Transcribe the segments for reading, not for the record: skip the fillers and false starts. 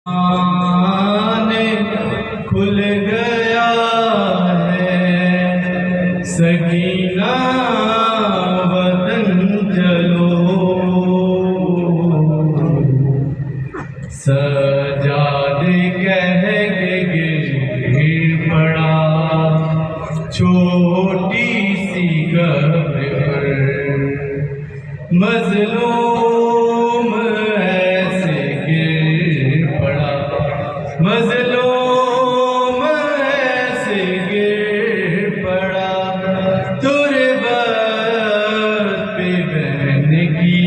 आने खुल गया है सकीना वतन चलो सजादे कह के गिर पड़ा छोटी सी कब्र पर मजलूम ऐसे गिर पड़ा मजलूम ऐसे गिर पड़ा तुरबत पे बहन की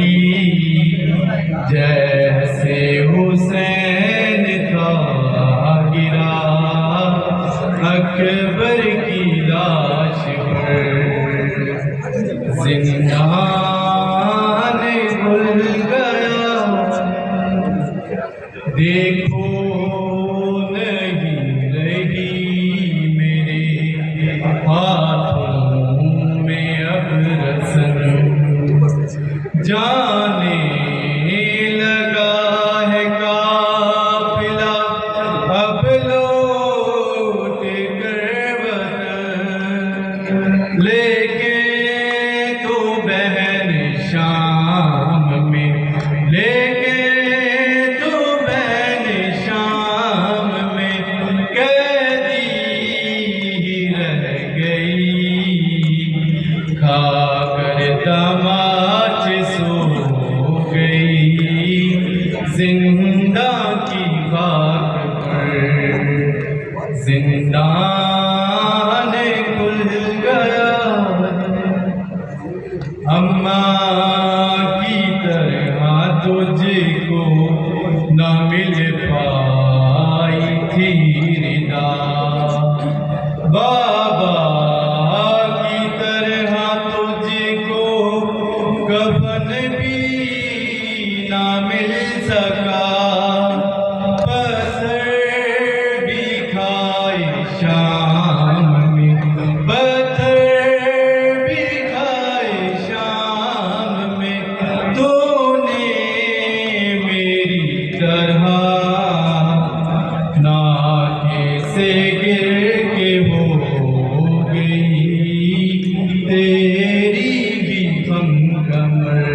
जैसे हुसैन का गिरा अकबर की लाश पर जिंदान खुल गया देखो नहीं रही मेरे हाथों में अब रस्म जाने लगा है काफिला अब लौट कर वतन लेके तो बहन शाम में लेके तो बहन शाम में कैदी रह गई खाकर तमाच सो गई जिंदा की खाक पर जिंदान खुल गया अम्मा की तरह तुझको न मिल पाई थी रिदा बाबा की तरह तुझको कफन भी न मिल सका पत्थर भी खाए शाम में पत्थर भी खाए शाम में तूने मेरी तरह नाके से गिर के हो गई तेरी भी हम कमर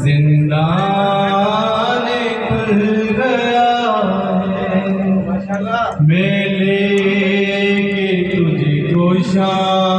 जिंदान खुल गया मैं लेके तुझको शाम